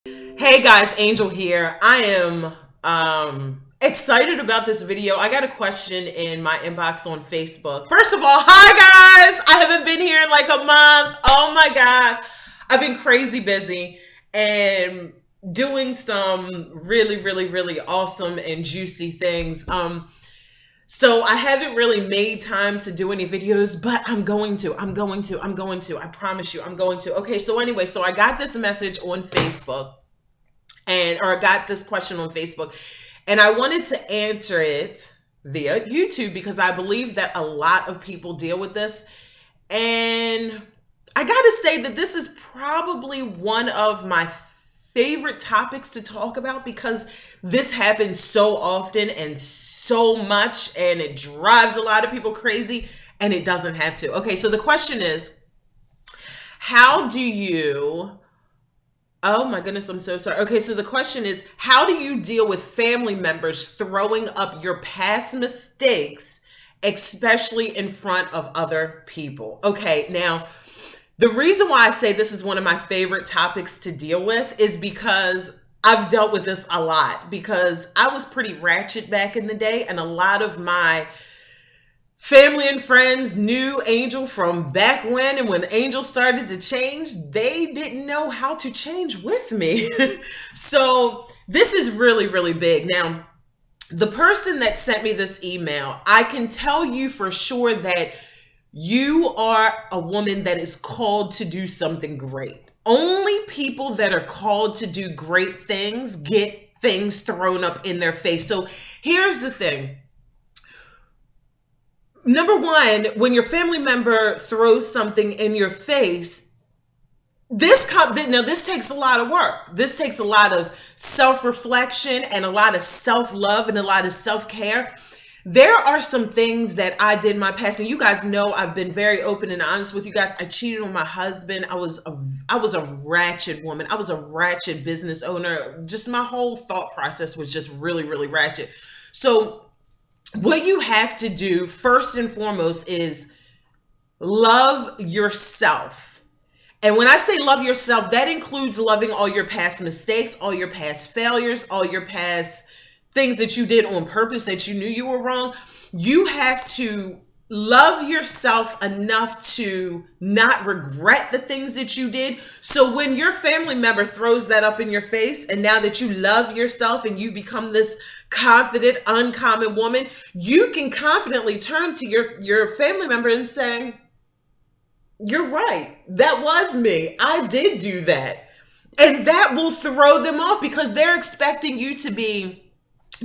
Hey guys, Angel here. I am excited about this video. I got a question in my inbox on Facebook. First of all, hi guys. I haven't been here in like a month. Oh my god. I've been crazy busy and doing some really awesome and juicy things. So I haven't really made time to do any videos, but I'm going to. I promise you, I'm going to. Okay, so anyway, so I got this message on Facebook or I got this question on Facebook, and I wanted to answer it via YouTube because I believe that a lot of people deal with this. And I gotta say that this is probably one of my favorite topics to talk about because this happens so often and so much, and it drives a lot of people crazy, and it doesn't have to. Okay, so the question is, how do you Oh my goodness, I'm so sorry. Okay, so the question is, how do you deal with family members throwing up your past mistakes, especially in front of other people? Okay, now, the reason why I say this is one of my favorite topics to deal with is because I've dealt with this a lot because I was pretty ratchet back in the day, and a lot of my family and friends knew Angel from back when, and when Angel started to change, they didn't know how to change with me. So this is really big. Now, the person that sent me this email, I can tell you for sure that you are a woman that is called to do something great. Only people that are called to do great things get things thrown up in their face. So here's the thing. Number one, when your family member throws something in your face, this takes a lot of work. This takes a lot of self-reflection and a lot of self-love and a lot of self-care. There are some things that I did in my past, and you guys know I've been very open and honest with you guys. I cheated on my husband. I was a ratchet woman. I was a ratchet business owner. Just my whole thought process was just really ratchet. So what you have to do first and foremost is love yourself. And when I say love yourself, that includes loving all your past mistakes, all your past failures, all your past things that you did on purpose that you knew you were wrong. You have to love yourself enough to not regret the things that you did. So when your family member throws that up in your face, and now that you love yourself and you become this confident, uncommon woman, you can confidently turn to your family member and say, you're right. That was me. I did do that. And that will throw them off because they're expecting you to be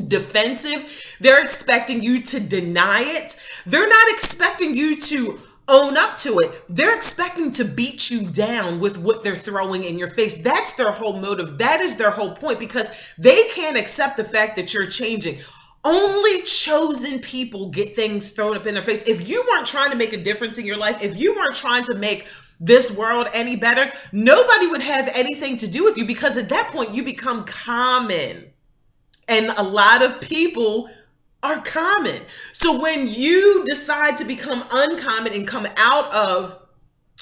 defensive. They're expecting you to deny it. They're not expecting you to own up to it. They're expecting to beat you down with what they're throwing in your face. That's their whole motive. That is their whole point because they can't accept the fact that you're changing. Only chosen people get things thrown up in their face. If you weren't trying to make a difference in your life, if you weren't trying to make this world any better, nobody would have anything to do with you because at that point you become common. And a lot of people are common. So when you decide to become uncommon and come out of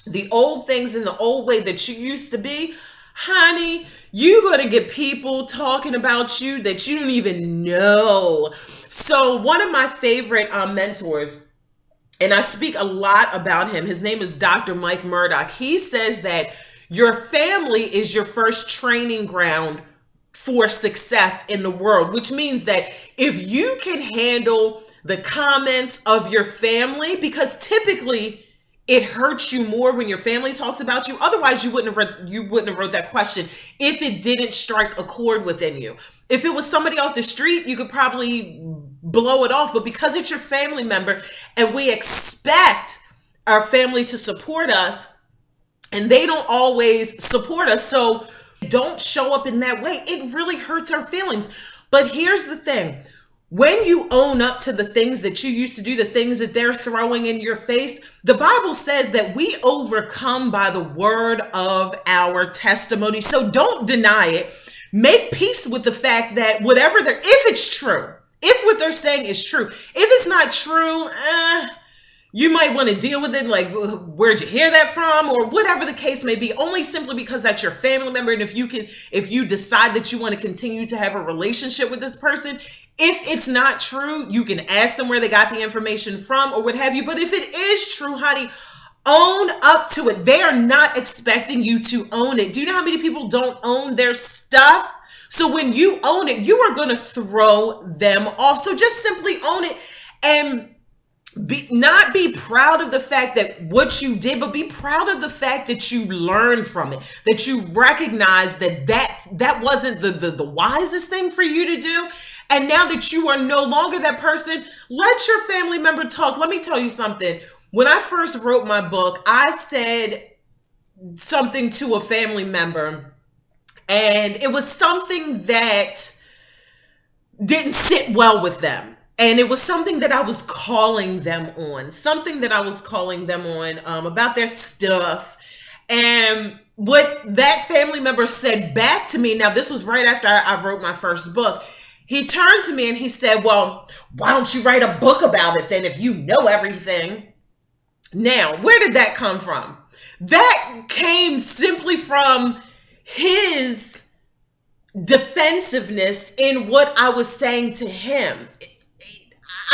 the old things in the old way that you used to be, honey, you're going to get people talking about you that you don't even know. So one of my favorite mentors, and I speak a lot about him, his name is Dr. Mike Murdock. He says that your family is your first training ground for success in the world, which means that if you can handle the comments of your family, because typically it hurts you more when your family talks about you. Otherwise, you wouldn't have wrote that question if it didn't strike a chord within you. If it was somebody off the street, you could probably blow it off. But because it's your family member and we expect our family to support us, and they don't always support us, so don't show up in that way, it really hurts our feelings. But here's the thing. When you own up to the things that you used to do, the things that they're throwing in your face, the Bible says that we overcome by the word of our testimony. So don't deny it. Make peace with the fact that if it's true, if what they're saying is true, if it's not true, you might want to deal with it like, where'd you hear that from, or whatever the case may be, only simply because that's your family member. And if you decide that you want to continue to have a relationship with this person, if it's not true, you can ask them where they got the information from or what have you. But if it is true, honey, own up to it. They are not expecting you to own it. Do you know how many people don't own their stuff? So when you own it, you are going to throw them off. So just simply own it, and not be proud of the fact that what you did, but be proud of the fact that you learned from it, that you recognize that wasn't the wisest thing for you to do. And now that you are no longer that person, let your family member talk. Let me tell you something. When I first wrote my book, I said something to a family member, and it was something that didn't sit well with them. And it was something that I was calling them on, about their stuff. And what that family member said back to me, now this was right after I wrote my first book, he turned to me and he said, well, why don't you write a book about it then if you know everything? Now, where did that come from? That came simply from his defensiveness in what I was saying to him.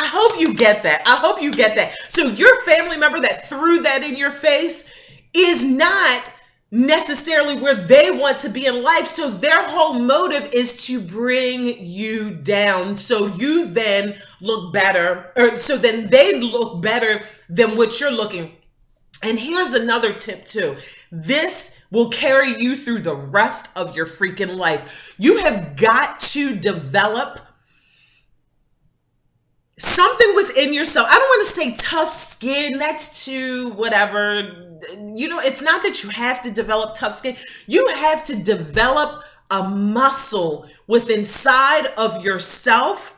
I hope you get that. So your family member that threw that in your face is not necessarily where they want to be in life. So their whole motive is to bring you down. So you then look better, or so then they look better than what you're looking. And here's another tip too. This will carry you through the rest of your freaking life. You have got to develop something within yourself. I don't want to say tough skin. That's too whatever. It's not that you have to develop tough skin. You have to develop a muscle within inside of yourself,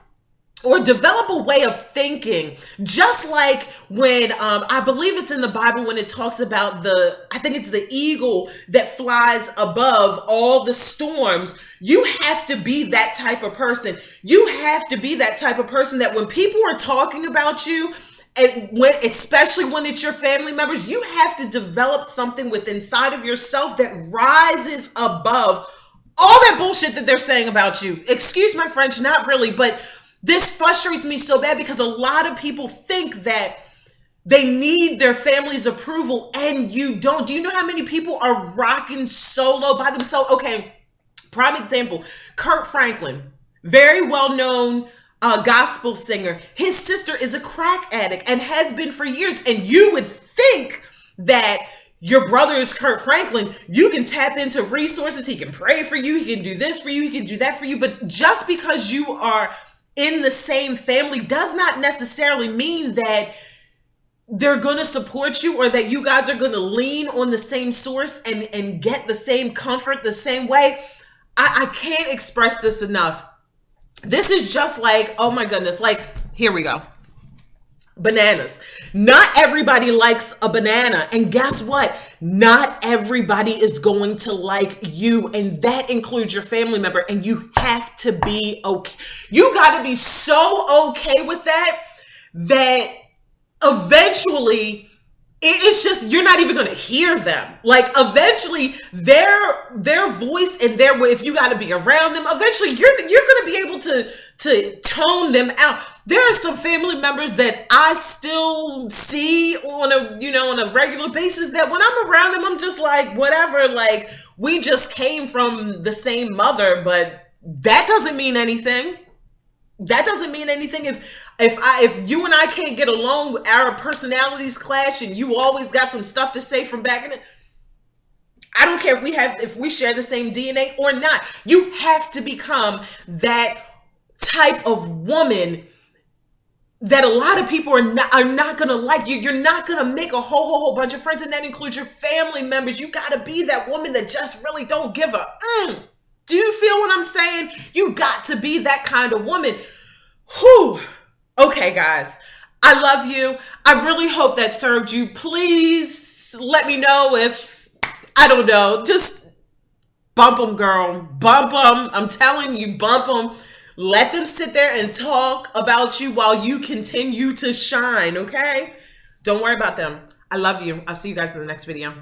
or develop a way of thinking. Just like when, I believe it's in the Bible when it talks about I think it's the eagle that flies above all the storms. You have to be that type of person. You have to be that type of person that when people are talking about you, and especially when it's your family members, you have to develop something within inside of yourself that rises above all that bullshit that they're saying about you. Excuse my French, not really, but this frustrates me so bad because a lot of people think that they need their family's approval and you don't. Do you know how many people are rocking solo by themselves? Okay, prime example, Kirk Franklin, very well-known gospel singer. His sister is a crack addict and has been for years. And you would think that your brother is Kirk Franklin. You can tap into resources. He can pray for you. He can do this for you. He can do that for you. But just because you are in the same family does not necessarily mean that they're going to support you or that you guys are going to lean on the same source and get the same comfort the same way. I can't express this enough. This is just like, oh my goodness, like, here we go. Bananas. Not everybody likes a banana. And guess what? Not everybody is going to like you. And that includes your family member. And you have to be okay. You got to be so okay with that eventually it's just, you're not even going to hear them. Like eventually their voice and their way, if you got to be around them, eventually you're going to be able to tone them out. There are some family members that I still see on a regular basis that when I'm around them, I'm just like, whatever, like we just came from the same mother, but that doesn't mean anything. That doesn't mean anything. If you and I can't get along, our personalities clash, and you always got some stuff to say from back in it, I don't care if we share the same DNA or not. You have to become that type of woman that a lot of people are not going to like you. You're not going to make a whole bunch of friends, and that includes your family members. You got to be that woman that just really don't give a Do you feel what I'm saying? You got to be that kind of woman. Whew. Okay, guys, I love you. I really hope that served you. Please let me know if, I don't know, just bump them, girl. Bump them. I'm telling you, bump them. Let them sit there and talk about you while you continue to shine, okay? Don't worry about them. I love you. I'll see you guys in the next video.